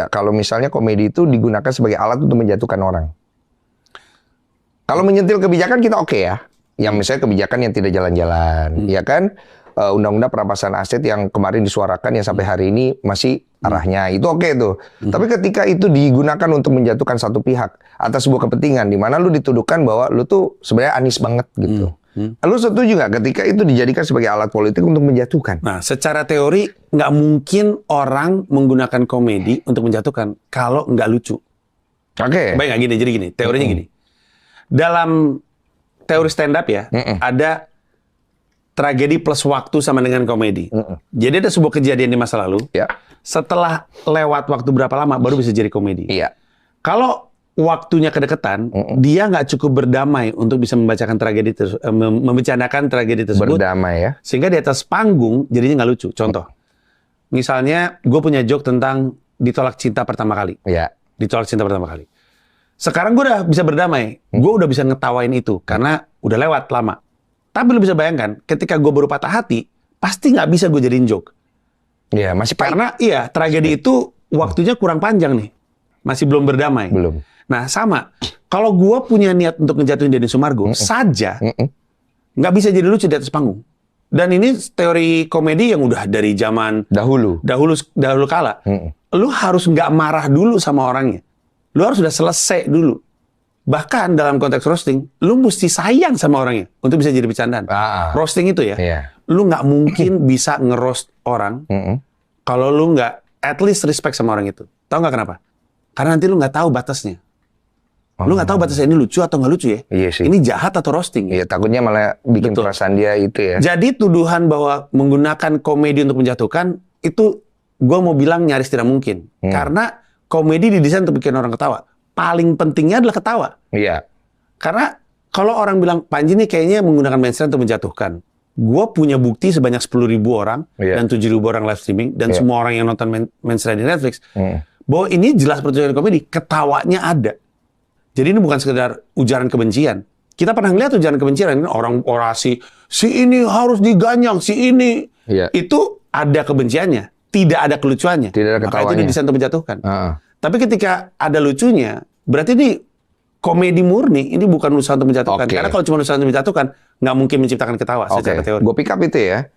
kalau misalnya komedi itu digunakan sebagai alat untuk menjatuhkan orang? Kalau menyentil kebijakan kita oke ya. Yang misalnya kebijakan yang tidak jalan-jalan, ya kan? Undang-undang perampasan aset yang kemarin disuarakan yang sampai hari ini masih arahnya, itu oke tuh. Tapi ketika itu digunakan untuk menjatuhkan satu pihak atas sebuah kepentingan, di mana lu dituduhkan bahwa lu tuh sebenarnya Anies banget gitu. Lu setuju nggak ketika itu dijadikan sebagai alat politik untuk menjatuhkan? Nah, secara teori nggak mungkin orang menggunakan komedi untuk menjatuhkan kalau nggak lucu. Oke. Baik nggak gini, jadi gini, teorinya gini. Dalam teori stand up ya, ada tragedi plus waktu sama dengan komedi. Jadi ada sebuah kejadian di masa lalu, setelah lewat waktu berapa lama baru bisa jadi komedi. Kalau waktunya kedekatan, dia nggak cukup berdamai untuk bisa membacakan tragedi membicarakan tragedi tersebut. Berdamai ya. Sehingga di atas panggung jadinya nggak lucu. Contoh, misalnya gue punya joke tentang ditolak cinta pertama kali. Ditolak cinta pertama kali. Sekarang gue udah bisa berdamai, gue udah bisa ngetawain itu karena udah lewat lama. Tapi lu bisa bayangkan, ketika gue baru patah hati, pasti nggak bisa gue jadiin joke. Iya, masih pahit. Karena iya, tragedi itu waktunya kurang panjang nih. Masih belum berdamai. Belum. Nah, sama. Kalau gue punya niat untuk ngejatuhin Deddy Sumargo, saja nggak bisa jadi lucu di atas panggung. Dan ini teori komedi yang udah dari zaman dahulu kala. Lu harus nggak marah dulu sama orangnya. Lu harus udah selesai dulu. Bahkan dalam konteks roasting, lu mesti sayang sama orangnya untuk bisa jadi bercandaan. Roasting itu ya, lu nggak mungkin bisa ngeroast orang kalau lu nggak at least respect sama orang itu. Tahu nggak kenapa? Karena nanti lu nggak tahu batasnya. Lu nggak tahu batasnya ini lucu atau nggak lucu ya? Iya sih. Ini jahat atau roasting? Iya, takutnya malah bikin perasaan dia itu ya. Jadi tuduhan bahwa menggunakan komedi untuk menjatuhkan itu, gue mau bilang nyaris tidak mungkin. Karena komedi didesain untuk bikin orang ketawa. Paling pentingnya adalah ketawa. Iya. Karena kalau orang bilang, Panji nih kayaknya menggunakan mainstream untuk menjatuhkan. Gue punya bukti sebanyak 10.000 orang dan 7.000 orang live streaming dan semua orang yang nonton mainstream di Netflix bahwa ini jelas pertunjukan komedi, ketawanya ada. Jadi ini bukan sekedar ujaran kebencian. Kita pernah ngeliat ujaran kebencian, orang orasi, si ini harus diganyang, si ini. Itu ada kebenciannya, tidak ada kelucuannya. Tidak ada ketawanya. Maka itu didesain untuk menjatuhkan. Tapi ketika ada lucunya, berarti ini komedi murni, ini bukan usaha untuk menjatuhkan. Karena kalau cuma usaha untuk menjatuhkan, nggak mungkin menciptakan ketawa secara teori. Gue pick up itu ya.